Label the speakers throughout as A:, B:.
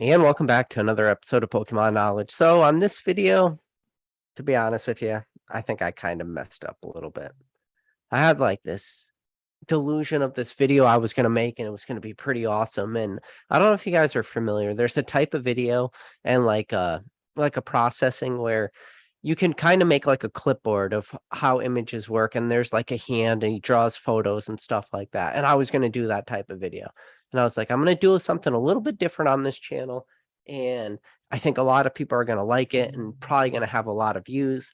A: And welcome back to another episode of Pokemon Knowledge. So on this video, to be honest with you, I think I kind of messed up a little bit. I had like this delusion of this video I was going to make and it was going to be pretty awesome. And I don't know if you guys are familiar. There's a type of video and like a processing where you can kind of make like a clipboard of how images work, and there's like a hand and he draws photos and stuff like that. And I was going to do that type of video. And I was like, I'm going to do something a little bit different on this channel. And I think a lot of people are going to like it and probably going to have a lot of views.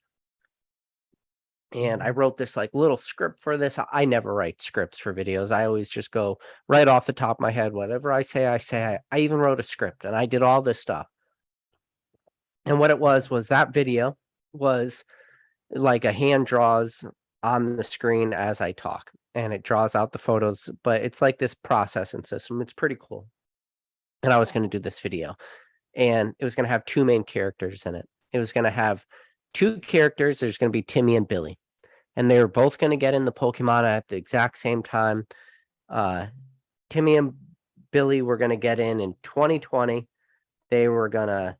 A: And I wrote this like little script for this. I never write scripts for videos. I always just go right off the top of my head. Whatever I say, I say. I even wrote a script and I did all this stuff. And what it was that video was like a hand draws on the screen as I talk, and it draws out the photos, but it's like this processing system. It's pretty cool. And I was going to do this video, and it was going to have two main characters in it. It was going to have two characters. There's going to be Timmy and Billy, and they were both going to get in the Pokemon at the exact same time. Timmy and Billy were going to get in 2020. They were going to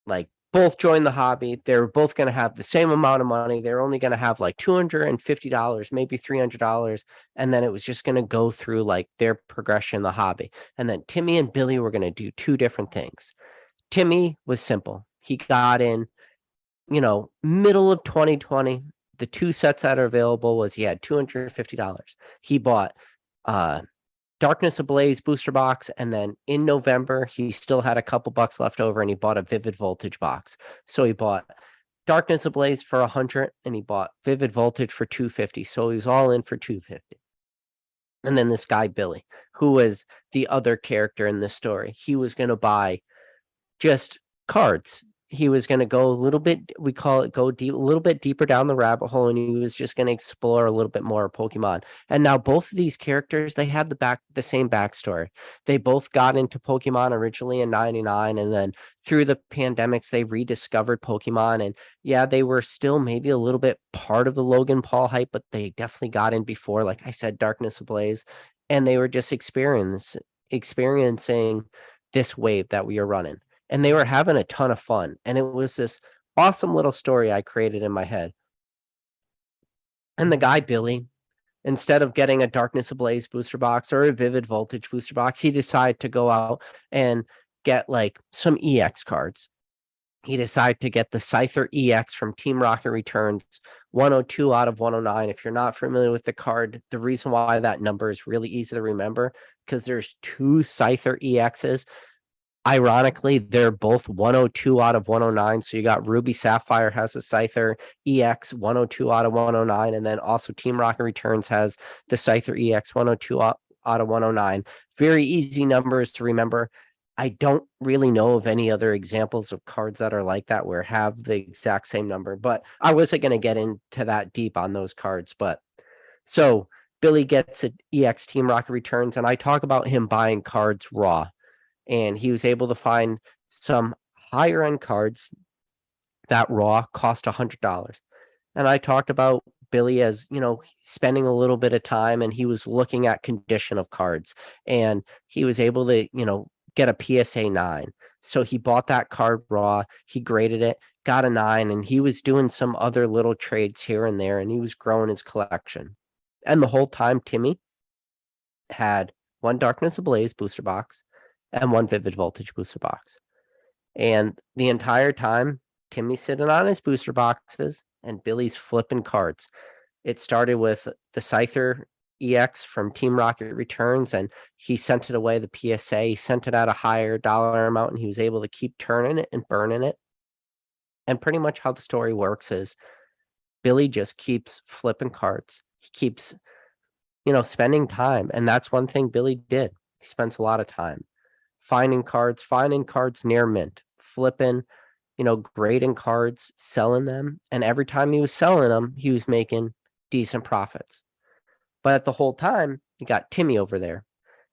A: like both join the hobby. They were both going to have the same amount of money. They're only going to have like $250, maybe $300. And then it was just going to go through like their progression in the hobby. And then Timmy and Billy were going to do two different things. Timmy was simple. He got in, middle of 2020. The two sets that are available was he had $250. He bought Darkness Ablaze booster box, and then in November he still had a couple bucks left over and he bought a Vivid Voltage box. So he bought Darkness Ablaze for $100 and he bought Vivid Voltage for $250. So he was all in for $250. And then this guy Billy, who was the other character in this story, he was going to buy just cards. He was going to go a little bit, we call it go deep, a little bit deeper down the rabbit hole, and he was just going to explore a little bit more Pokemon. And now both of these characters, they had the same backstory. They both got into Pokemon originally in '99, and then through the pandemics, they rediscovered Pokemon. And yeah, they were still maybe a little bit part of the Logan Paul hype, but they definitely got in before, like I said, Darkness Ablaze, and they were just experiencing this wave that we are running. And they were having a ton of fun. And it was this awesome little story I created in my head. And the guy, Billy, instead of getting a Darkness Ablaze booster box or a Vivid Voltage booster box, he decided to go out and get like some EX cards. He decided to get the Scyther EX from Team Rocket Returns, 102 out of 109. If you're not familiar with the card, the reason why that number is really easy to remember, because there's two Scyther EXs. Ironically, they're both 102 out of 109. So you got Ruby Sapphire has a Scyther EX 102 out of 109. And then also Team Rocket Returns has the Scyther EX 102 out of 109. Very easy numbers to remember. I don't really know of any other examples of cards that are like that where have the exact same number, but I wasn't going to get into that deep on those cards. But so Billy gets an EX Team Rocket Returns, and I talk about him buying cards raw. And he was able to find some higher end cards that raw cost $100. And I talked about Billy as, spending a little bit of time, and he was looking at condition of cards, and he was able to, get a PSA 9. So he bought that card raw, he graded it, got a 9, and he was doing some other little trades here and there, and he was growing his collection. And the whole time, Timmy had one Darkness Ablaze booster box and one Vivid Voltage booster box. And the entire time, Timmy's sitting on his booster boxes and Billy's flipping cards. It started with the Scyther EX from Team Rocket Returns, and he sent it away, the PSA. He sent it at a higher dollar amount, and he was able to keep turning it and burning it. And pretty much how the story works is Billy just keeps flipping cards. He keeps, spending time. And that's one thing Billy did. He spends a lot of time finding cards near mint, flipping, grading cards, selling them. And every time he was selling them, he was making decent profits. But the whole time, you got Timmy over there.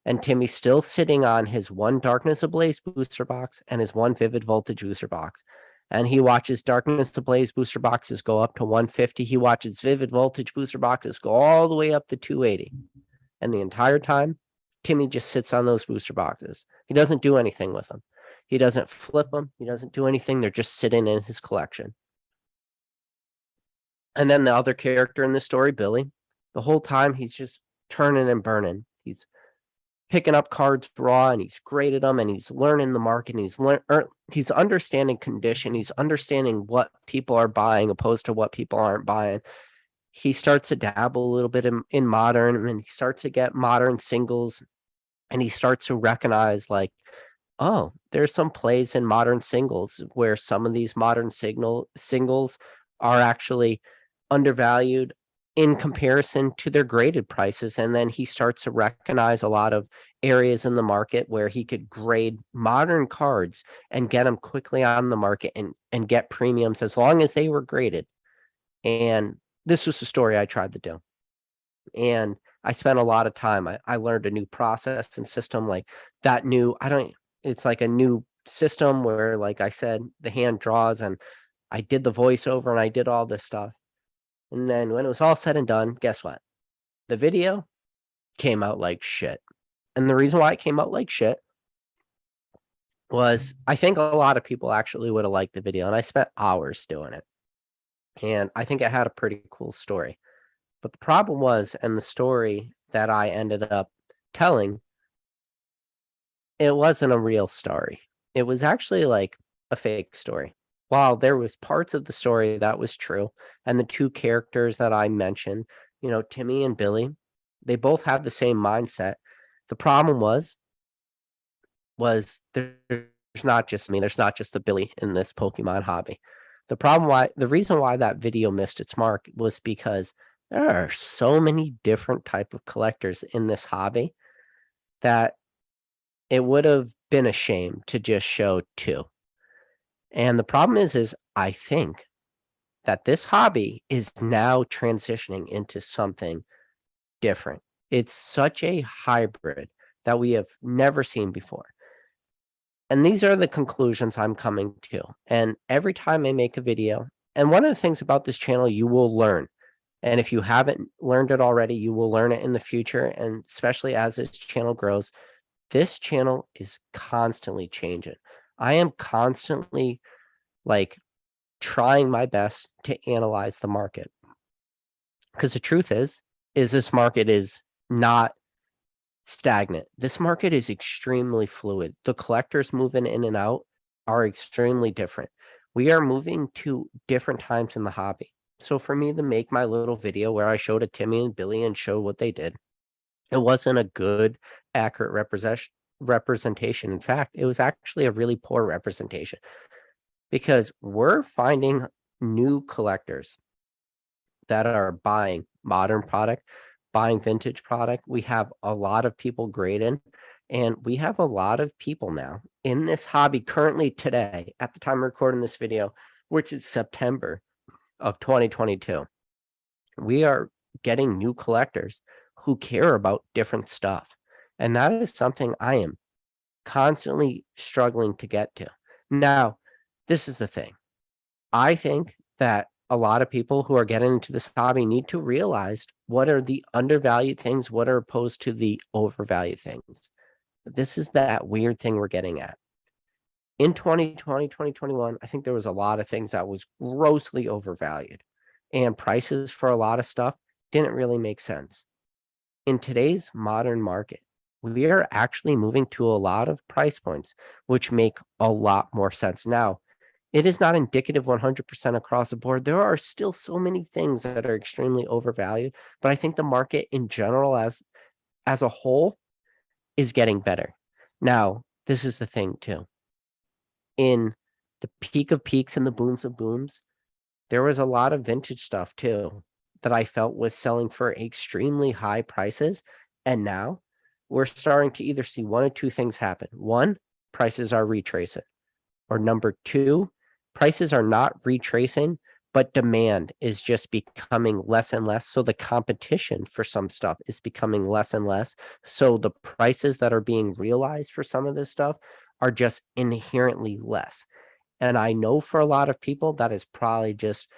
A: And Timmy's still sitting on his one Darkness Ablaze booster box and his one Vivid Voltage booster box. And he watches Darkness Ablaze booster boxes go up to 150. He watches Vivid Voltage booster boxes go all the way up to 280. And the entire time, Timmy just sits on those booster boxes. He doesn't do anything with them. He doesn't flip them. He doesn't do anything. They're just sitting in his collection. And then the other character in the story, Billy, the whole time he's just turning and burning. He's picking up cards raw and he's graded them and he's learning the market. And he's understanding condition. He's understanding what people are buying opposed to what people aren't buying. He starts to dabble a little bit in modern, and he starts to get modern singles, and he starts to recognize like, oh, there's some plays in modern singles where some of these modern singles are actually undervalued in comparison to their graded prices. And then he starts to recognize a lot of areas in the market where he could grade modern cards and get them quickly on the market and get premiums as long as they were graded. And this was the story I tried to do. And I spent a lot of time. I learned a new process and system like that new, it's like a new system where, like I said, the hand draws, and I did the voiceover and I did all this stuff. And then when it was all said and done, guess what? The video came out like shit. And the reason why it came out like shit was I think a lot of people actually would have liked the video, and I spent hours doing it. And I think it had a pretty cool story. But the problem was, and the story that I ended up telling, it wasn't a real story. It was actually like a fake story. While there was parts of the story that was true, and the two characters that I mentioned, Timmy and Billy, they both have the same mindset. The problem was there's not just me, there's not just the Billy in this Pokemon hobby. The reason why that video missed its mark was because there are so many different type of collectors in this hobby that it would have been a shame to just show two. And the problem is I think that this hobby is now transitioning into something different. It's such a hybrid that we have never seen before. And these are the conclusions I'm coming to. And every time I make a video, and one of the things about this channel, you will learn. And if you haven't learned it already, you will learn it in the future. And especially as this channel grows, this channel is constantly changing. I am constantly trying my best to analyze the market. Because the truth is this market is not stagnant. This market is extremely fluid. The collectors moving in and out are extremely different. We are moving to different times in the hobby. So for me to make my little video where I showed a Timmy and Billy and showed what they did, it wasn't a good, accurate representation. In fact, it was actually a really poor representation, because we're finding new collectors that are buying modern product, buying vintage product. We have a lot of people grading, and we have a lot of people now in this hobby currently today, at the time of recording this video, which is September of 2022. We are getting new collectors who care about different stuff. And that is something I am constantly struggling to get to. Now, this is the thing. I think that a lot of people who are getting into this hobby need to realize what are the undervalued things, what are opposed to the overvalued things. This is that weird thing we're getting at. In 2020, 2021, I think there was a lot of things that was grossly overvalued, and prices for a lot of stuff didn't really make sense. In today's modern market, we are actually moving to a lot of price points, which make a lot more sense. Now, it is not indicative 100% across the board. There are still so many things that are extremely overvalued, but I think the market in general as a whole is getting better. Now, this is the thing too. In the peak of peaks and the booms of booms, there was a lot of vintage stuff too that I felt was selling for extremely high prices. And now we're starting to either see one or two things happen. One, prices are retracing. Or number two, prices are not retracing, but demand is just becoming less and less. So the competition for some stuff is becoming less and less. So the prices that are being realized for some of this stuff are just inherently less. And I know for a lot of people, that is probably just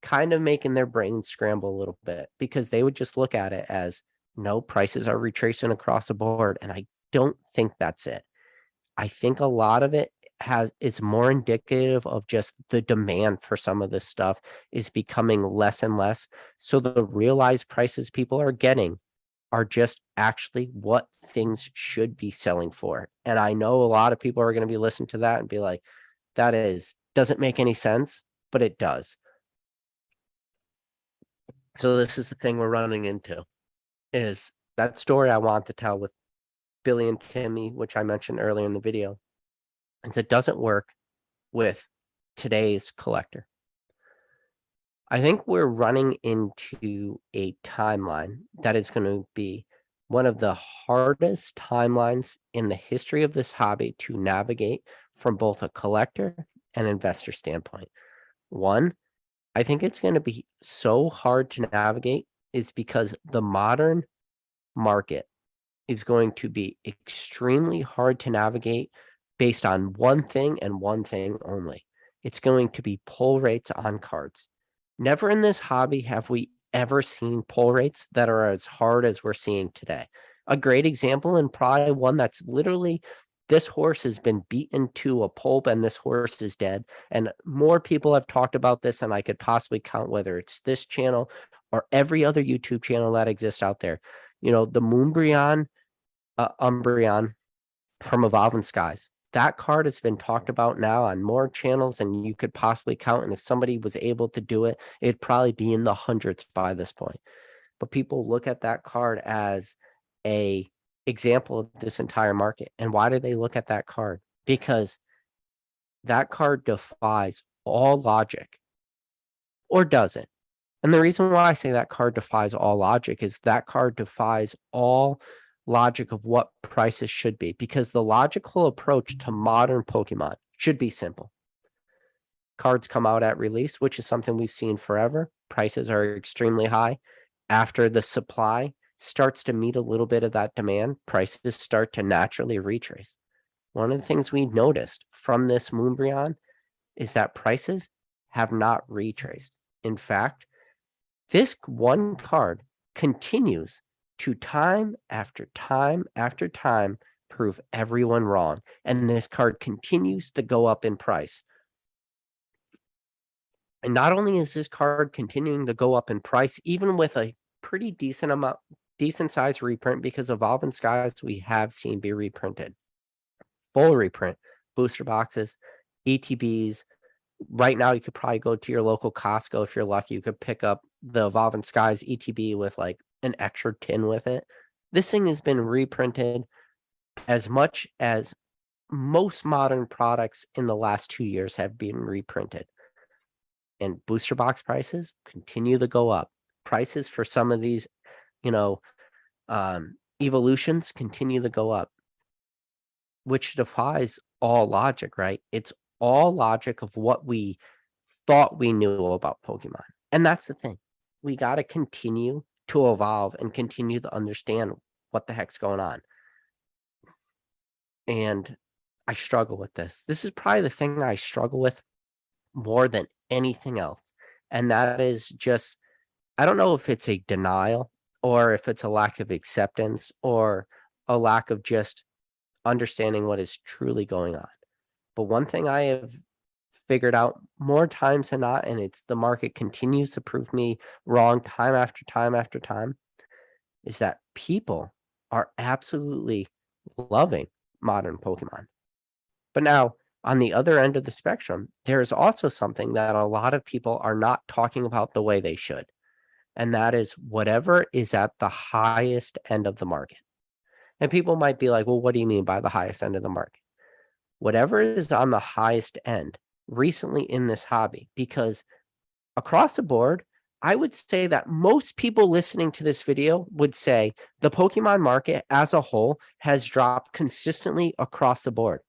A: kind of making their brains scramble a little bit, because they would just look at it as No, prices are retracing across the board, and I don't think that's it. I think a lot of it is more indicative of just the demand for some of this stuff is becoming less and less. So the realized prices people are getting are just actually what things should be selling for. And I know a lot of people are going to be listening to that and be like, that doesn't make any sense, but it does. So this is the thing we're running into is that story I want to tell with Billy and Timmy, which I mentioned earlier in the video, is it doesn't work with today's collector. I think we're running into a timeline that is going to be one of the hardest timelines in the history of this hobby to navigate from both a collector and investor standpoint. One, I think it's going to be so hard to navigate is because the modern market is going to be extremely hard to navigate based on one thing and one thing only. It's going to be pull rates on cards. Never in this hobby have we ever seen pull rates that are as hard as we're seeing today. A great example, and probably one that's literally this horse has been beaten to a pulp and this horse is dead. And more people have talked about this than I could possibly count, whether it's this channel or every other YouTube channel that exists out there. You know, the Moonbryon Umbreon from Evolving Skies. That card has been talked about now on more channels than you could possibly count. And if somebody was able to do it, it'd probably be in the hundreds by this point. But people look at that card as a example of this entire market. And why do they look at that card? Because that card defies all logic, or does it? And the reason why I say that card defies all logic is that card defies all logic of what prices should be, because the logical approach to modern Pokemon should be simple. Cards come out at release, which is something we've seen forever. Prices are extremely high. After the supply starts to meet a little bit of that demand, prices start to naturally retrace. One of the things we noticed from this Moonbryon is that prices have not retraced. In fact, this one card continues to time after time after time prove everyone wrong. And this card continues to go up in price. And not only is this card continuing to go up in price, even with a pretty decent size reprint, because Evolving Skies we have seen be reprinted. Full reprint, booster boxes, ETBs. Right now, you could probably go to your local Costco if you're lucky. You could pick up the Evolving Skies ETB with like an extra tin with it. This thing has been reprinted as much as most modern products in the last 2 years have been reprinted. And booster box prices continue to go up. Prices for some of these, you know, evolutions continue to go up, which defies all logic, right? It's all logic of what we thought we knew about Pokemon. And that's the thing. We got to continue to evolve and continue to understand what the heck's going on. And I struggle with this. This is probably the thing I struggle with more than anything else. And that is just, I don't know if it's a denial or if it's a lack of acceptance or a lack of just understanding what is truly going on. But one thing I have figured out more times than not, and it's the market continues to prove me wrong time after time after time, is that people are absolutely loving modern Pokemon. But now, on the other end of the spectrum, there is also something that a lot of people are not talking about the way they should. And that is whatever is at the highest end of the market. And people might be like, well, what do you mean by the highest end of the market? Whatever is on the highest end recently in this hobby, because across the board, I would say that most people listening to this video would say the Pokemon market as a whole has dropped consistently across the board.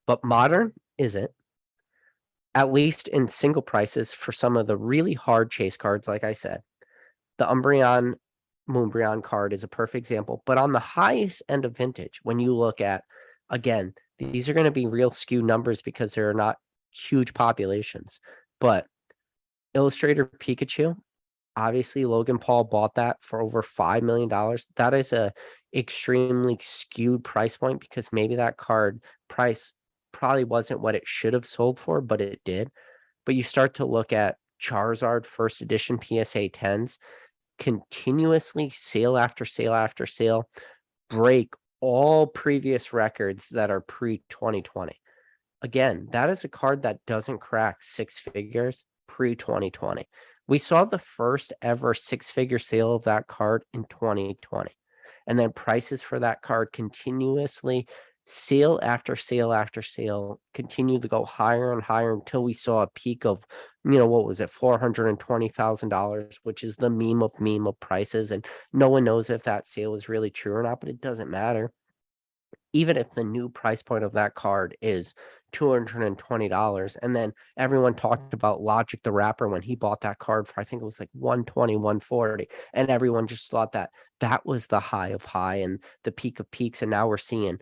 A: But modern isn't, at least in single prices for some of the really hard chase cards, like I said. The Umbreon Moonbryon card is a perfect example. But on the highest end of vintage, when you look at, again, these are going to be real skewed numbers because they're not huge populations. But Illustrator Pikachu Obviously, Logan Paul bought that for over $5 million. That is a extremely skewed price point because maybe that card price probably wasn't what it should have sold for, but it did. But you start to look at Charizard first edition PSA 10s continuously, sale after sale after sale, break all previous records that are pre-2020. Again, that is a card that doesn't crack six figures pre-2020. We saw the first ever six-figure sale of that card in 2020. And then prices for that card continuously, sale after sale after sale, continued to go higher and higher until we saw a peak of, what was it, $420,000, which is the meme of prices. And no one knows if that sale is really true or not, but it doesn't matter. Even if the new price point of that card is $220, and then everyone talked about Logic the Rapper when he bought that card for, I think it was like 120, 140, and everyone just thought that that was the high of high and the peak of peaks, and now we're seeing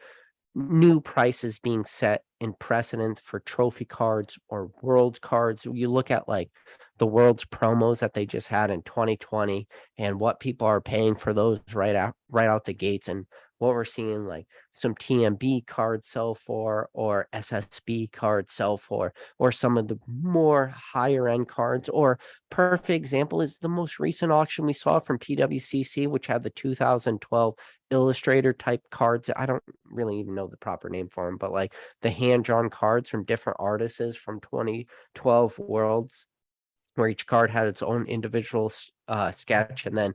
A: new prices being set in precedent for trophy cards or world cards. You look at like the world's promos that they just had in 2020 and what people are paying for those right out the gates, and what we're seeing like some TMB cards sell for or SSB cards sell for, or some of the more higher end cards. Or perfect example is the most recent auction we saw from PWCC, which had the 2012 Illustrator type cards. I don't really even know the proper name for them, but like the hand-drawn cards from different artists from 2012 Worlds, where each card had its own individual sketch. And then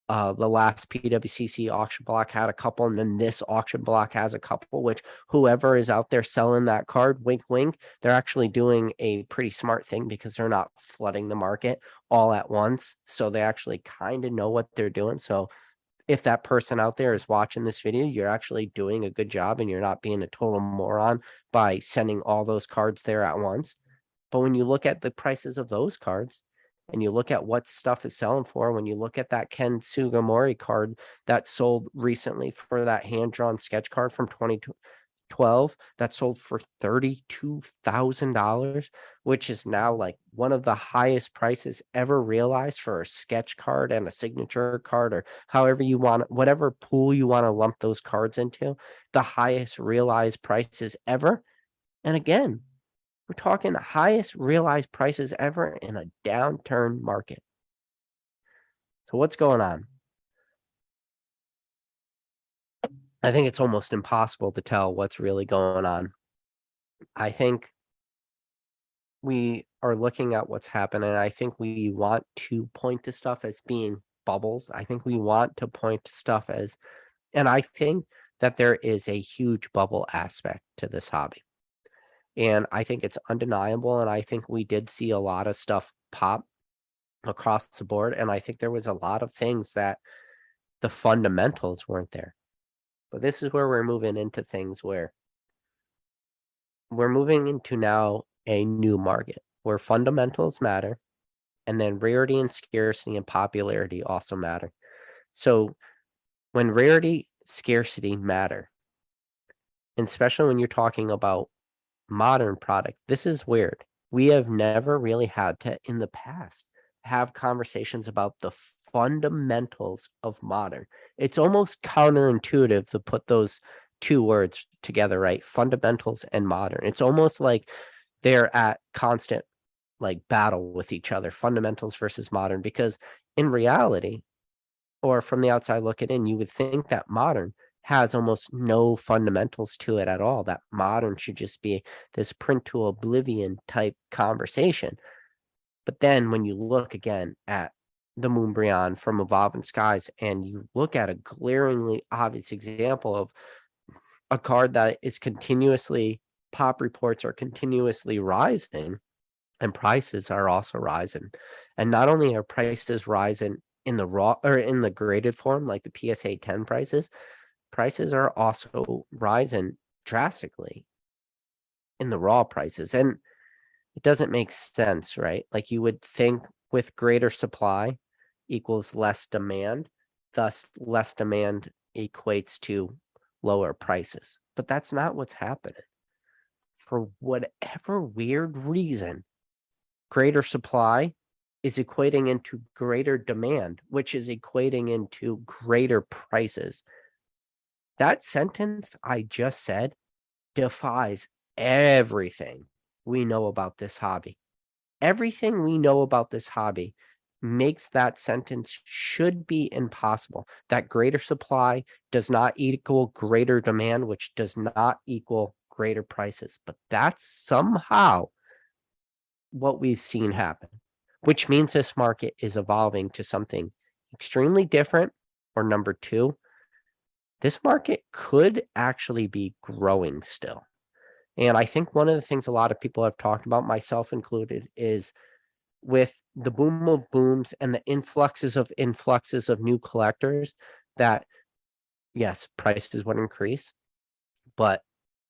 A: the last PWCC auction block had a couple, and then this auction block has a couple, which whoever is out there selling that card, wink, wink, they're actually doing a pretty smart thing because they're not flooding the market all at once. So they actually kind of know what they're doing. So if that person out there is watching this video, you're actually doing a good job and you're not being a total moron by sending all those cards there at once. But when you look at the prices of those cards and you look at what stuff is selling for, when you look at that Ken Sugimori card that sold recently for that hand-drawn sketch card from 2012 that sold for $32,000, which is now like one of the highest prices ever realized for a sketch card and a signature card, or however you want, whatever pool you want to lump those cards into, the highest realized prices ever. And again, we're talking the highest realized prices ever in a downturn market. So what's going on? I think it's almost impossible to tell what's really going on. I think we are looking at what's happening. I think we want to point to stuff as being bubbles. I think we want to point to stuff as, and I think that there is a huge bubble aspect to this hobby. And I think it's undeniable. And I think we did see a lot of stuff pop across the board. And I think there was a lot of things that the fundamentals weren't there. But this is where we're moving into things where we're moving into now a new market where fundamentals matter. And then rarity and scarcity and popularity also matter. So when rarity, scarcity matter, and especially when you're talking about modern product, this is weird. We have never really had to, in the past, have conversations about the fundamentals of modern. It's almost counterintuitive to put those two words together, right? Fundamentals and modern. It's almost like they're at constant like battle with each other, fundamentals versus modern, because in reality, or from the outside looking in, you would think that modern has almost no fundamentals to it at all, that modern should just be this print to oblivion type conversation. But then when you look again at the Moonbryon from Evolving Skies and you look at a glaringly obvious example of a card that is continuously, pop reports are continuously rising and prices are also rising. And not only are prices rising in the raw or in the graded form, like the PSA 10 prices are also rising drastically in the raw prices. And it doesn't make sense, right? Like you would think with greater supply equals less demand, thus less demand equates to lower prices. But that's not what's happening. For whatever weird reason, greater supply is equating into greater demand, which is equating into greater prices. That sentence I just said defies everything we know about this hobby. Everything we know about this hobby makes that sentence should be impossible. That greater supply does not equal greater demand, which does not equal greater prices. But that's somehow what we've seen happen, which means this market is evolving to something extremely different. Or number two, this market could actually be growing still. And I think one of the things a lot of people have talked about, myself included, is with the boom of booms and the influxes of new collectors that, yes, prices would increase, but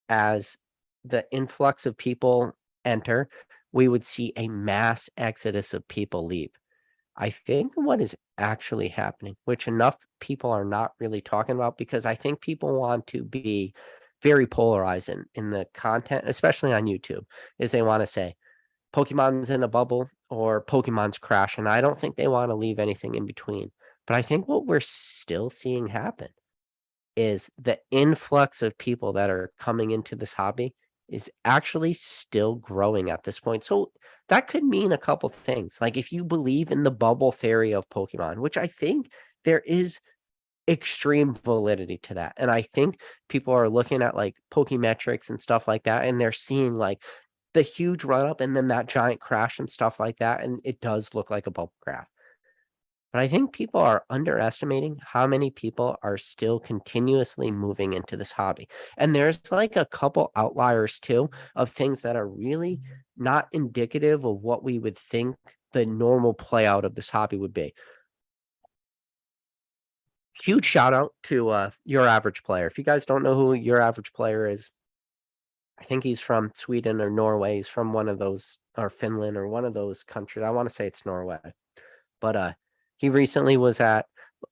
A: as the influx of people enter, we would see a mass exodus of people leave. I think what is actually happening, which enough people are not really talking about, because I think people want to be very polarized in the content, especially on YouTube, is they want to say Pokemon's in a bubble or Pokemon's crashing. I don't think they want to leave anything in between. But I think what we're still seeing happen is the influx of people that are coming into this hobby is actually still growing at this point. So that could mean a couple things. Like if you believe in the bubble theory of Pokemon, which I think there is extreme validity to that. And I think people are looking at like Pokemetrics and stuff like that, and they're seeing like the huge run up and then that giant crash and stuff like that. And it does look like a bubble graph. But I think people are underestimating how many people are still continuously moving into this hobby. And there's like a couple outliers too of things that are really not indicative of what we would think the normal play out of this hobby would be. Huge shout out to Your Average Player. If you guys don't know who Your Average Player is, I think he's from Sweden or Norway. He's from one of those, or Finland or one of those countries. I want to say it's Norway. But he recently was at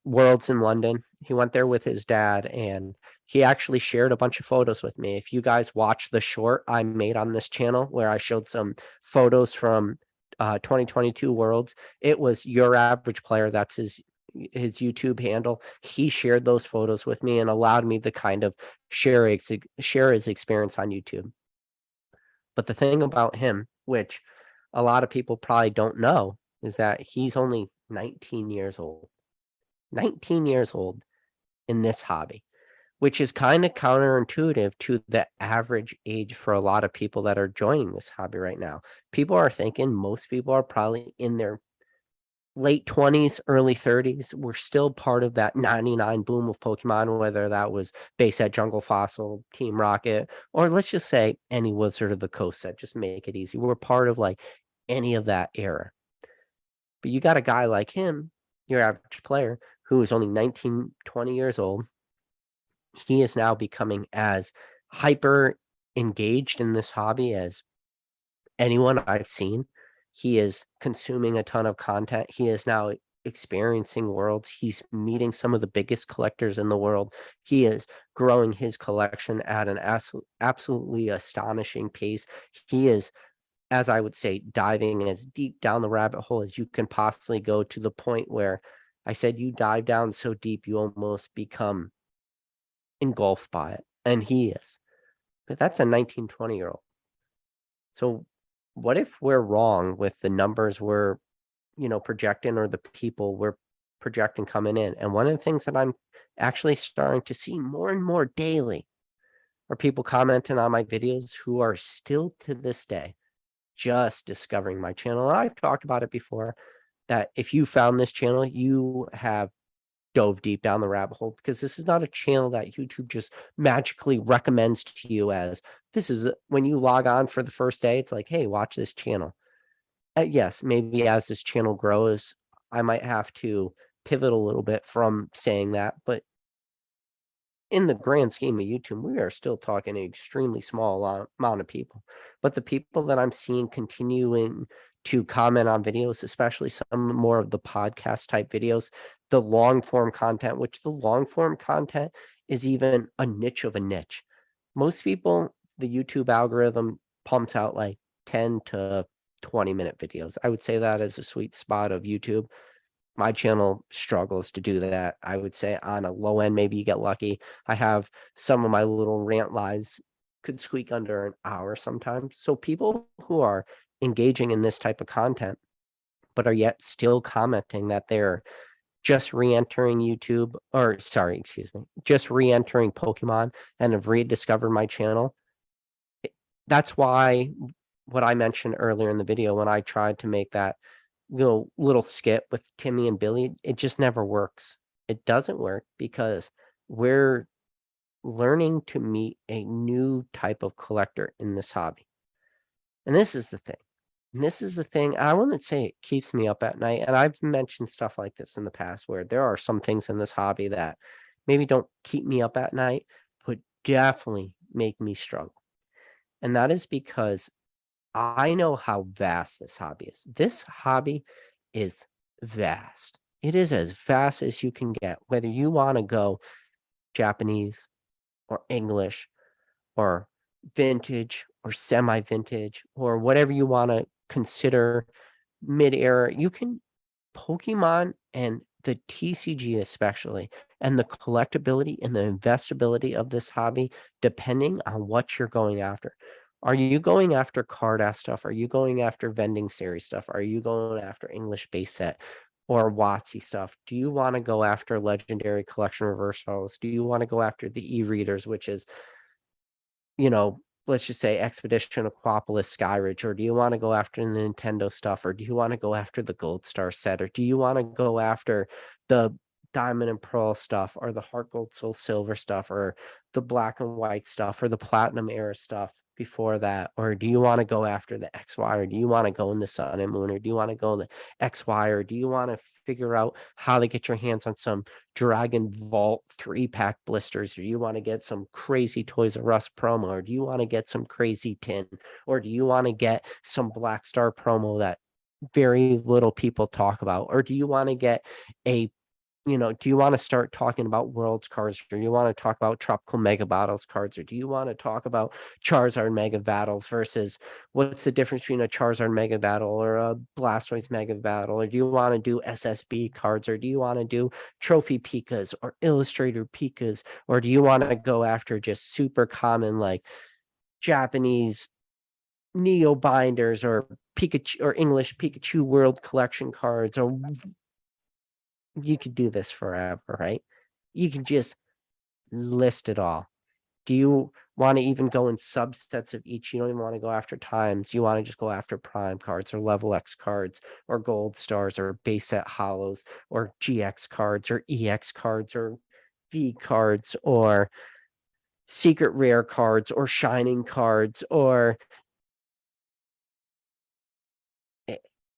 A: Worlds in London. He went there with his dad, and he actually shared a bunch of photos with me. If you guys watch the short I made on this channel where I showed some photos from 2022 Worlds, it was Your Average Player. That's his YouTube handle. He shared those photos with me and allowed me to kind of share his experience on YouTube. But the thing about him, which a lot of people probably don't know, is that he's only 19 years old. 19 years old in this hobby, which is kind of counterintuitive to the average age for a lot of people that are joining this hobby right now. People are thinking most people are probably in their late 20s, early 30s. We're still part of that 99 boom of Pokemon, whether that was Base at Jungle Fossil, Team Rocket, or let's just say any Wizard of the Coast set, just make it easy. We're part of like any of that era. But you got a guy like him, Your Average Player, who is only 19, 20 years old. He is now becoming as hyper engaged in this hobby as anyone I've seen. He is consuming a ton of content. He is now experiencing worlds. He's meeting some of the biggest collectors in the world. He is growing his collection at an absolutely astonishing pace. He is, as I would say, diving as deep down the rabbit hole as you can possibly go, to the point where I said you dive down so deep you almost become engulfed by it. And he is. But that's a 19, 20-year-old. So what if we're wrong with the numbers we're, projecting, or the people we're projecting coming in? And one of the things that I'm actually starting to see more and more daily are people commenting on my videos who are still to this day just discovering my channel. And I've talked about it before, that if you found this channel, you have dove deep down the rabbit hole, because this is not a channel that YouTube just magically recommends to you as this is when you log on for the first day. It's like, hey, watch this channel. Yes, maybe as this channel grows, I might have to pivot a little bit from saying that, but in the grand scheme of YouTube, we are still talking an extremely small amount of people. But the people that I'm seeing continuing to comment on videos, especially some more of the podcast type videos, the long form content, which the long form content is even a niche of a niche. Most people, the YouTube algorithm pumps out like 10 to 20-minute videos. I would say that is a sweet spot of YouTube. My channel struggles to do that. I would say on a low end, maybe you get lucky. I have some of my little rant lives could squeak under an hour sometimes. So people who are engaging in this type of content, but are yet still commenting that they're just re-entering YouTube, or sorry, excuse me, just re-entering Pokemon and have rediscovered my channel. That's why what I mentioned earlier in the video when I tried to make that little skit with Timmy and Billy, it just never works. It doesn't work because we're learning to meet a new type of collector in this hobby. And this is the thing. And this is the thing. I wouldn't say it keeps me up at night. And I've mentioned stuff like this in the past where there are some things in this hobby that maybe don't keep me up at night, but definitely make me struggle. And that is because I know how vast this hobby is. This hobby is vast. It is as vast as you can get, whether you want to go Japanese or English or vintage or semi-vintage or whatever you want to consider mid-era. You can Pokemon and the TCG especially, and the collectability and the investability of this hobby, depending on what you're going after. Are you going after card-ass stuff? Are you going after vending series stuff? Are you going after English base set or WotC stuff? Do you want to go after legendary collection reversals? Do you want to go after the e-readers, which is, let's just say Expedition Aquapolis Skyridge, or do you want to go after the Nintendo stuff, or do you want to go after the Gold Star set, or do you want to go after the Diamond and Pearl stuff, or the Heart Gold Soul Silver stuff, or the Black and White stuff, or the Platinum Era stuff before that? Or do you want to go after the XY, or do you want to go in the Sun and Moon, or do you want to go in the XY, or do you want to figure out how to get your hands on some Dragon Vault 3-pack blisters, or do you want to get some crazy Toys R Us promo, or do you want to get some crazy tin, or do you want to get some Black Star promo that very little people talk about, or do you want to get do you want to start talking about Worlds cards, or do you want to talk about Tropical Mega Battles cards, or do you want to talk about Charizard Mega Battles versus what's the difference between a Charizard Mega Battle or a Blastoise Mega Battle, or do you want to do SSB cards, or do you want to do Trophy Pikas or Illustrator Pikas, or do you want to go after just super common like Japanese Neo binders or Pikachu or English Pikachu World Collection cards, or you could do this forever, right? You can just list it all. Do you want to even go in subsets of each? You don't even want to go after times. You want to just go after prime cards or level X cards or gold stars or base set hollows or GX cards or EX cards or V cards or secret rare cards or shining cards, or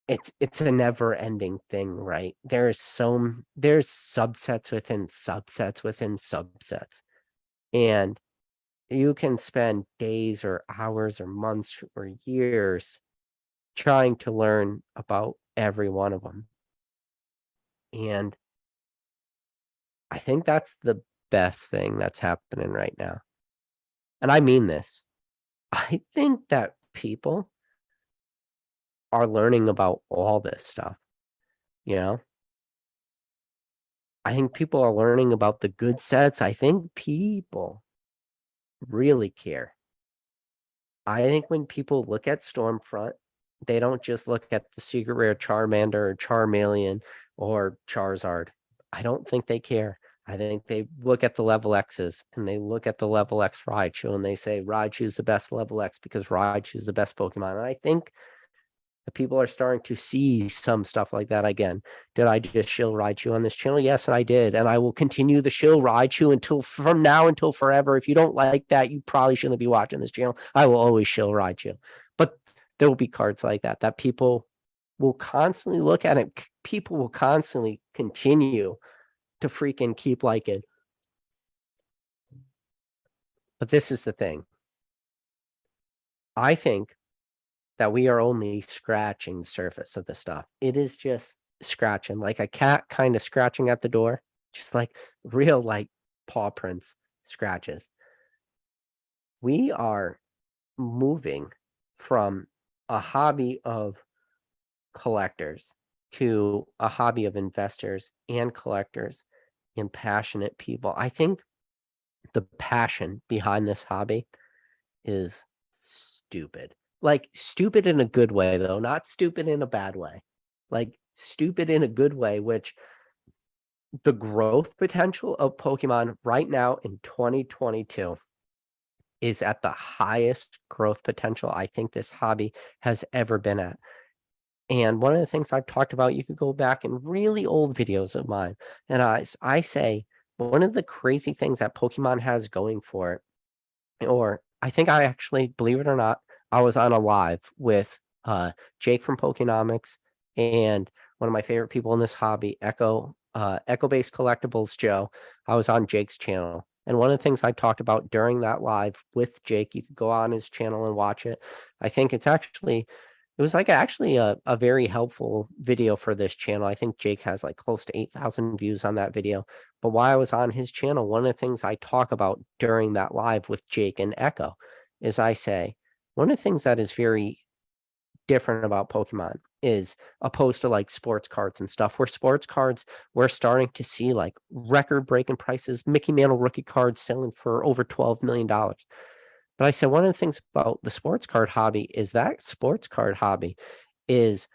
A: it's a never ending thing, right? There's subsets within subsets within subsets. And you can spend days or hours or months or years trying to learn about every one of them. And I think that's the best thing that's happening right now. And I mean this. I think that people are learning about all this stuff, you know? I think people are learning about the good sets. I think people really care. I think when people look at Stormfront, they don't just look at the secret rare Charmander or Charmeleon or Charizard. I don't think they care. I think they look at the level X's and they look at the level X Raichu and they say Raichu is the best level X because Raichu is the best Pokemon. And I think the people are starting to see some stuff like that again. Did I just shill Raichu on this channel? Yes, I did. And I will continue the shill Raichu until from now until forever. If you don't like that, you probably shouldn't be watching this channel. I will always shill Raichu. But there will be cards like that people will constantly look at it. People will constantly continue to freaking keep liking. But this is the thing. I think that we are only scratching the surface of the stuff. It is just scratching, like a cat kind of scratching at the door, just like real like paw prints scratches. We are moving from a hobby of collectors to a hobby of investors and collectors and passionate people. I think the passion behind this hobby is stupid. Like, stupid in a good way, though, not stupid in a bad way. Like, stupid in a good way, which the growth potential of Pokemon right now in 2022 is at the highest growth potential I think this hobby has ever been at. And one of the things I've talked about, you could go back in really old videos of mine, and I say one of the crazy things that Pokemon has going for it, or I think I actually, believe it or not, I was on a live with Jake from Pokenomics and one of my favorite people in this hobby, Echo-based Collectibles Joe. I was on Jake's channel. And one of the things I talked about during that live with Jake, you could go on his channel and watch it. I think it was like actually a very helpful video for this channel. I think Jake has like close to 8,000 views on that video. But while I was on his channel, one of the things I talk about during that live with Jake and Echo is I say, one of the things that is very different about Pokemon is opposed to like sports cards and stuff, where sports cards, we're starting to see like record breaking prices, Mickey Mantle rookie cards selling for over $12 million. But I said one of the things about the sports card hobby is that sports card hobby is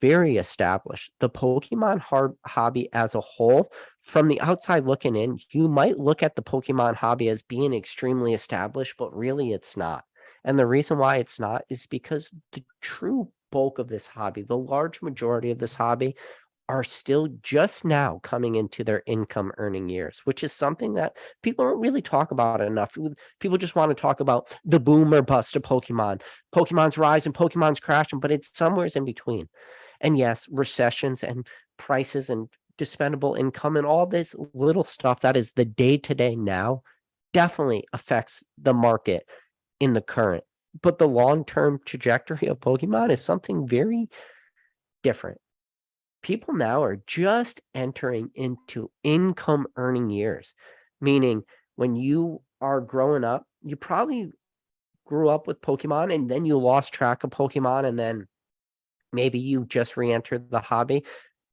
A: very established. The Pokemon hobby as a whole, from the outside looking in, you might look at the Pokemon hobby as being extremely established, but really it's not. And the reason why it's not is because the true bulk of this hobby, the large majority of this hobby, are still just now coming into their income earning years, which is something that people don't really talk about enough. People just want to talk about the boom or bust of Pokemon, Pokemon's rise and Pokemon's crashing, but it's somewhere in between. And yes, recessions and prices and dispendable income and all this little stuff that is the day to day now definitely affects the market in the current. But the long term trajectory of Pokemon is something very different. People now are just entering into income earning years, meaning when you are growing up, you probably grew up with Pokemon and then you lost track of Pokemon and then maybe you just re-entered the hobby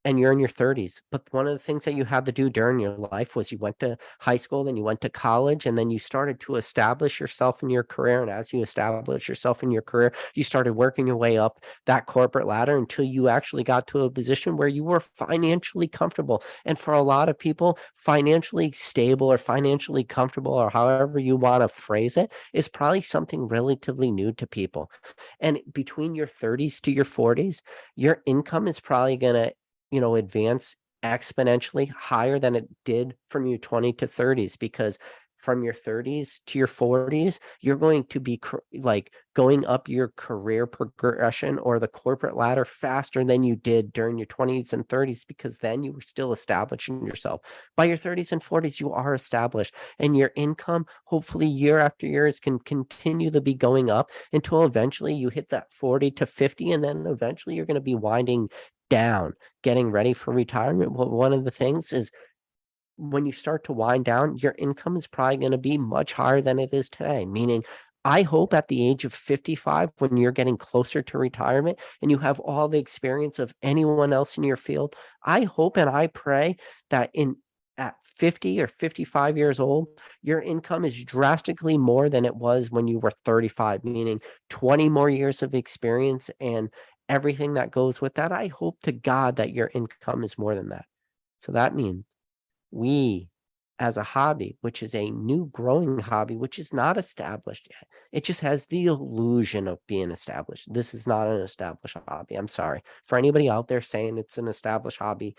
A: and you're in your 30s. But one of the things that you had to do during your life was you went to high school, then you went to college, and then you started to establish yourself in your career. And as you establish yourself in your career, you started working your way up that corporate ladder until you actually got to a position where you were financially comfortable. And for a lot of people, financially stable or financially comfortable, or however you want to phrase it, is probably something relatively new to people. And between your 30s to your 40s, your income is probably going to advance exponentially higher than it did from your 20 to 30s, because from your 30s to your 40s, you're going to be like going up your career progression or the corporate ladder faster than you did during your 20s and 30s, because then you were still establishing yourself. By your 30s and 40s, you are established, and your income, hopefully year after year, can continue to be going up until eventually you hit that 40 to 50, and then eventually you're going to be winding down, getting ready for retirement. Well, one of the things is when you start to wind down, your income is probably going to be much higher than it is today. Meaning, I hope at the age of 55, when you're getting closer to retirement and you have all the experience of anyone else in your field, I hope and I pray that at 50 or 55 years old, your income is drastically more than it was when you were 35, meaning 20 more years of experience and everything that goes with that. I hope to God that your income is more than that. So that means we, as a hobby, which is a new growing hobby, which is not established yet, it just has the illusion of being established. This is not an established hobby. I'm sorry. For anybody out there saying it's an established hobby,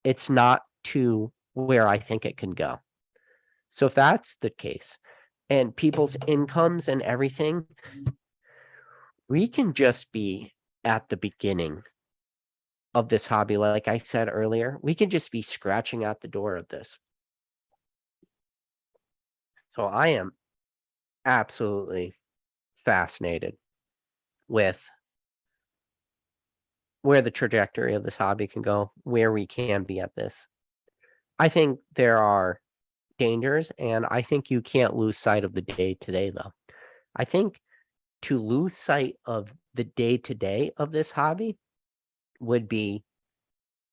A: it's not to where I think it can go. So if that's the case, and people's incomes and everything, we can just be at the beginning of this hobby. Like I said earlier, we can just be scratching at the door of this. So I am absolutely fascinated with where the trajectory of this hobby can go, where we can be at this. I think there are dangers, and I think you can't lose sight of the day today, though. I think to lose sight of the day-to-day of this hobby would be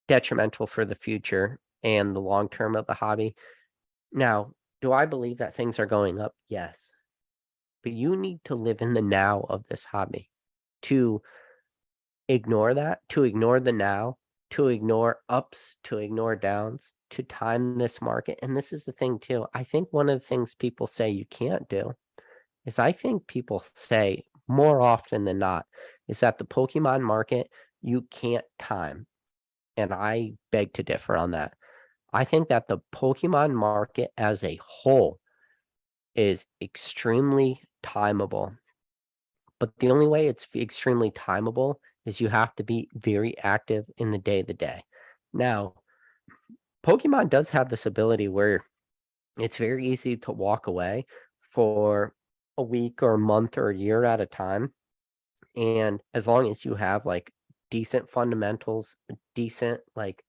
A: detrimental for the future and the long term of the hobby. Now, do I believe that things are going up? Yes. But you need to live in the now of this hobby. To ignore that, to ignore the now, to ignore ups, to ignore downs, to time this market. And this is the thing too. I think one of the things people say you can't do is I think people say more often than not is that the Pokemon market you can't time. And I beg to differ on that. I think that the Pokemon market as a whole is extremely timeable. But the only way it's extremely timeable is you have to be very active in the day. Now, Pokemon does have this ability where it's very easy to walk away for a week or a month or a year at a time. And as long as you have like decent fundamentals, decent like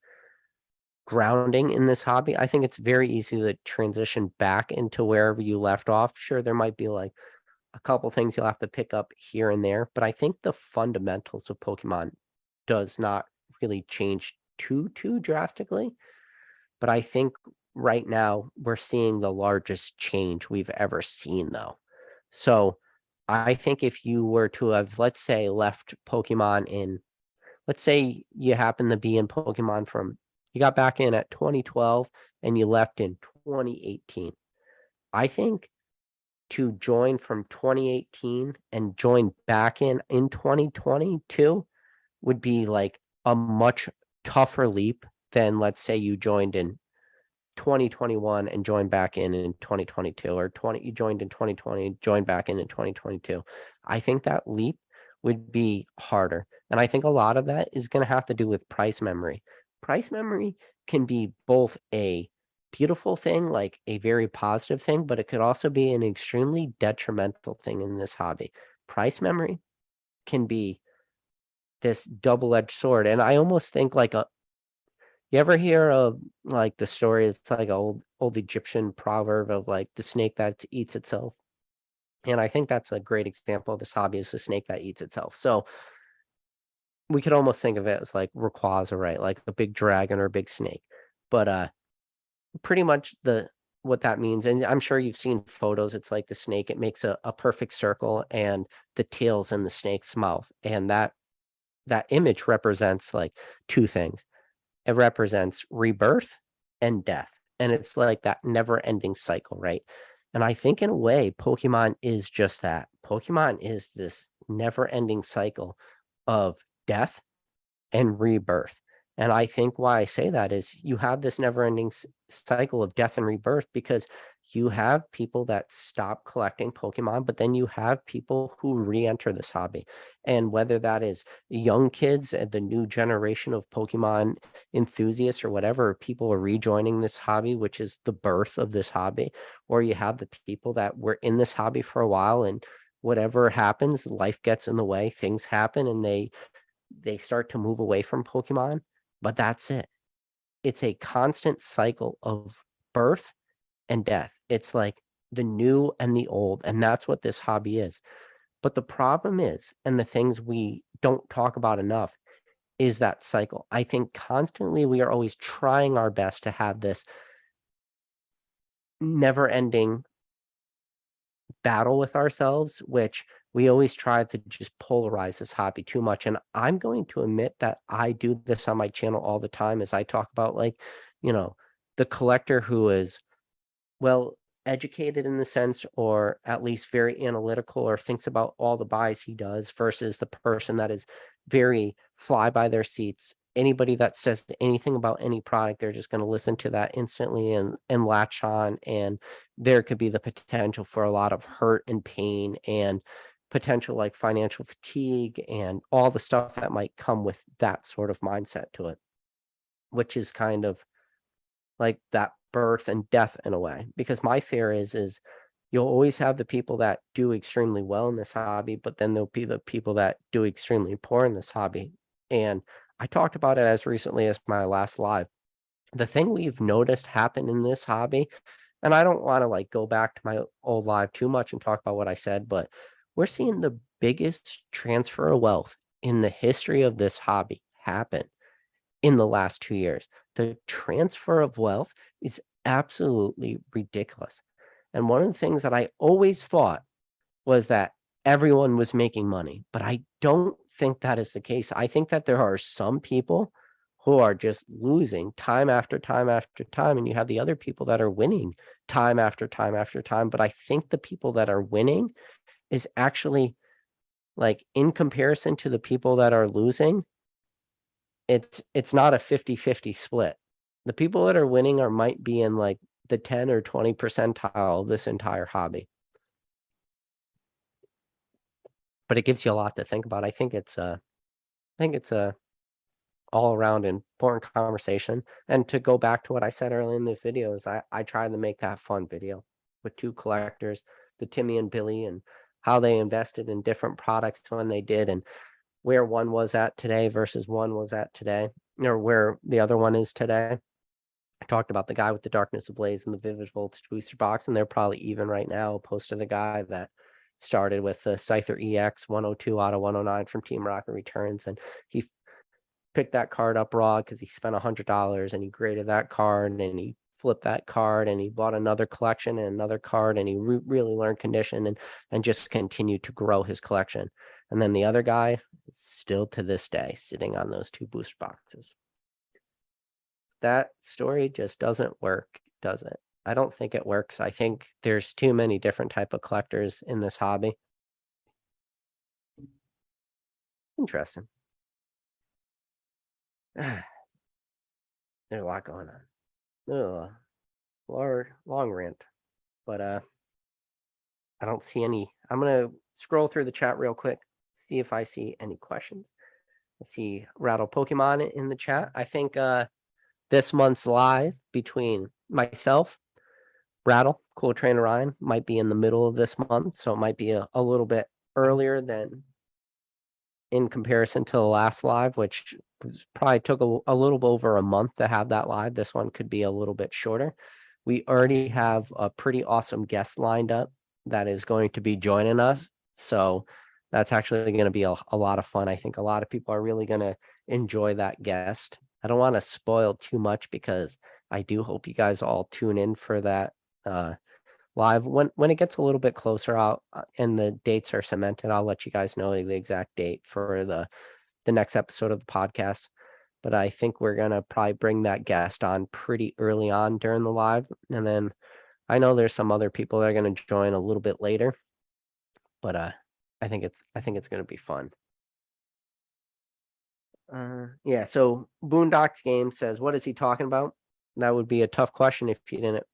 A: grounding in this hobby, I think it's very easy to transition back into wherever you left off. Sure, there might be like a couple things you'll have to pick up here and there, but I think the fundamentals of Pokemon does not really change too drastically. But I think right now we're seeing the largest change we've ever seen though. So I think if you were to have, let's say, left Pokemon in, let's say you happen to be in Pokemon from, you got back in at 2012 and you left in 2018. I think to join from 2018 and join back in 2022 would be like a much tougher leap than, let's say, you joined in 2021 and joined back in 2022, or you joined in 2020, joined back in 2022. I think that leap would be harder. And I think a lot of that is going to have to do with price memory. Price memory can be both a beautiful thing, like a very positive thing, but it could also be an extremely detrimental thing in this hobby. Price memory can be this double-edged sword. And I almost think like you ever hear of like the story? It's like an old Egyptian proverb of like the snake that eats itself. And I think that's a great example of this hobby, is the snake that eats itself. So we could almost think of it as like Rayquaza, right? Like a big dragon or a big snake. But pretty much what that means, and I'm sure you've seen photos, it's like the snake, it makes a perfect circle and the tail's in the snake's mouth. And that image represents like two things. It represents rebirth and death. And it's like that never ending cycle, right? And I think in a way, Pokemon is just that. Pokemon is this never ending cycle of death and rebirth. And I think why I say that is you have this never ending cycle of death and rebirth because you have people that stop collecting Pokemon, but then you have people who re-enter this hobby. And whether that is young kids and the new generation of Pokemon enthusiasts or whatever, people are rejoining this hobby, which is the birth of this hobby, or you have the people that were in this hobby for a while and whatever happens, life gets in the way, things happen, and they start to move away from Pokemon, but that's it. It's a constant cycle of birth and death. It's like the new and the old, and that's what this hobby is. But the problem is, and the things we don't talk about enough, is that cycle. I think constantly we are always trying our best to have this never ending battle with ourselves, which we always try to just polarize this hobby too much. And I'm going to admit that I do this on my channel all the time as I talk about like, the collector who is well educated in the sense, or at least very analytical, or thinks about all the buys he does, versus the person that is very fly by their seats. Anybody that says anything about any product, they're just going to listen to that instantly and latch on. And there could be the potential for a lot of hurt and pain and potential like financial fatigue and all the stuff that might come with that sort of mindset to it, which is kind of like that birth and death in a way. Because my fear is you'll always have the people that do extremely well in this hobby, but then there'll be the people that do extremely poor in this hobby. And I talked about it as recently as my last live. The thing we've noticed happen in this hobby, and I don't want to like go back to my old live too much and talk about what I said, but we're seeing the biggest transfer of wealth in the history of this hobby happen in the last 2 years. The transfer of wealth is absolutely ridiculous. And one of the things that I always thought was that everyone was making money, but I don't think that is the case. I think that there are some people who are just losing time after time after time, and you have the other people that are winning time after time after time. But I think the people that are winning is actually, like, in comparison to the people that are losing, it's not a 50-50 split. The people that are winning might be in, like, the 10 or 20 percentile of this entire hobby. But it gives you a lot to think about. I think it's a all around important conversation. And to go back to what I said earlier in the video is I tried to make that fun video with two collectors, the Timmy and Billy, and how they invested in different products when they did, and where one was at today versus one was at today, or where the other one is today. I talked about the guy with the Darkness Ablaze and the Vivid Voltage booster box, and they're probably even right now, opposed to the guy that started with the Scyther EX 102 out of 109 from Team Rocket Returns, and he picked that card up raw because he spent $100 and he graded that card and he flipped that card and he bought another collection and another card, and he really learned condition and just continued to grow his collection. And then the other guy is still to this day sitting on those two booster boxes. That story just doesn't work, does it? I don't think it works. I think there's too many different type of collectors in this hobby. Interesting. There's a lot going on. Long rant. But I don't see any. I'm gonna scroll through the chat real quick, see if I see any questions. I see Rattle Pokemon in the chat. I think this month's live between myself, Rattle, Cool Trainer Ryan, might be in the middle of this month, so it might be a little bit earlier than in comparison to the last live, which probably took a little bit over a month to have that live. This one could be a little bit shorter. We already have a pretty awesome guest lined up that is going to be joining us, so that's actually going to be a lot of fun. I think a lot of people are really going to enjoy that guest. I don't want to spoil too much because I do hope you guys all tune in for that live. When it gets a little bit closer out and the dates are cemented, I'll let you guys know the exact date for the next episode of the podcast. But I think we're going to probably bring that guest on pretty early on during the live. And then I know there's some other people that are going to join a little bit later, but I think it's going to be fun. Yeah, so Boondocks Game says, what is he talking about? That would be a tough question if you didn't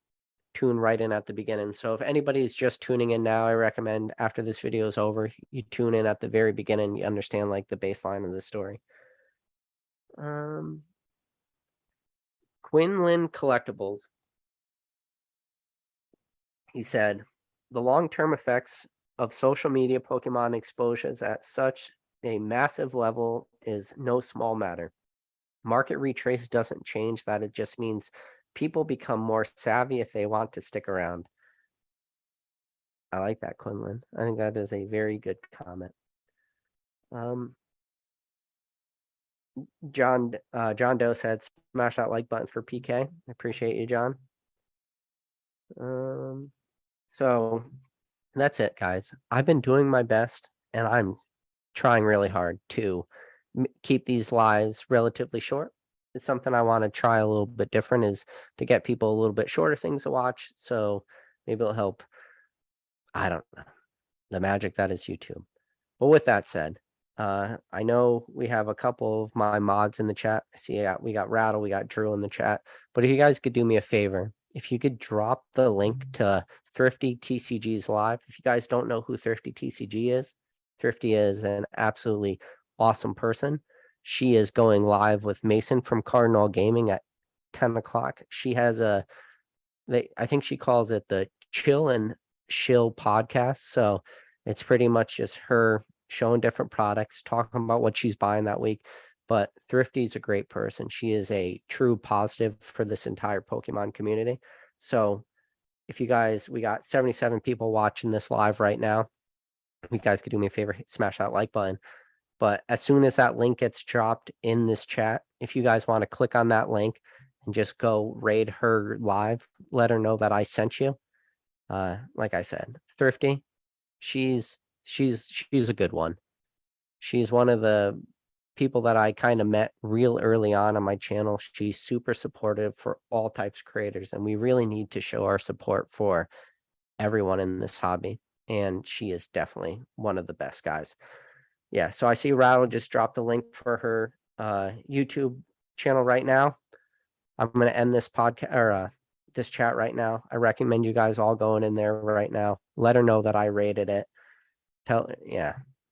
A: tune right in at the beginning. So if anybody's just tuning in now, I recommend after this video is over, you tune in at the very beginning, you understand like the baseline of the story. Quinlan Collectibles. He said, the long-term effects of social media Pokemon exposures at such a massive level is no small matter. Market retrace doesn't change that. It just means people become more savvy if they want to stick around. I like that, Quinlan. I think that is a very good comment. John Doe said, smash that like button for PK. I appreciate you, John. So that's it, guys. I've been doing my best, and I'm trying really hard to keep these lives relatively short. It's something I want to try a little bit different, is to get people a little bit shorter things to watch. So maybe it'll help, I don't know, the magic that is YouTube. But with that said, I know we have a couple of my mods in the chat. I see we got Rattle, we got Drew in the chat. But if you guys could do me a favor, if you could drop the link to Thrifty TCG's live. If you guys don't know who Thrifty TCG is, Thrifty is an absolutely awesome person. She is going live with Mason from Cardinal Gaming at 10 o'clock. She has I think she calls it the Chill and Shill podcast. So it's pretty much just her showing different products, talking about what she's buying that week. But Thrifty's a great person. She is a true positive for this entire Pokemon community. So if you guys, we got 77 people watching this live right now. you guys could do me a favor, smash that like button. But as soon as that link gets dropped in this chat, if you guys want to click on that link and just go raid her live, let her know that I sent you. Like I said, Thrifty, she's a good one. She's one of the people that I kind of met real early on my channel. She's super supportive for all types of creators, and we really need to show our support for everyone in this hobby. And she is definitely one of the best guys. Yeah, so I see Rattle just dropped the link for her YouTube channel right now. I'm going to end this podcast or this chat right now. I recommend you guys all going in there right now. Let her know that I rated it.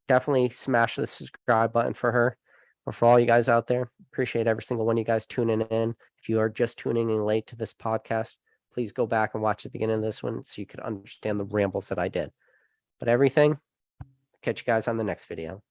A: Definitely smash the subscribe button for her or for all you guys out there. Appreciate every single one of you guys tuning in. If you are just tuning in late to this podcast, please go back and watch the beginning of this one so you could understand the rambles that I did. But everything, catch you guys on the next video.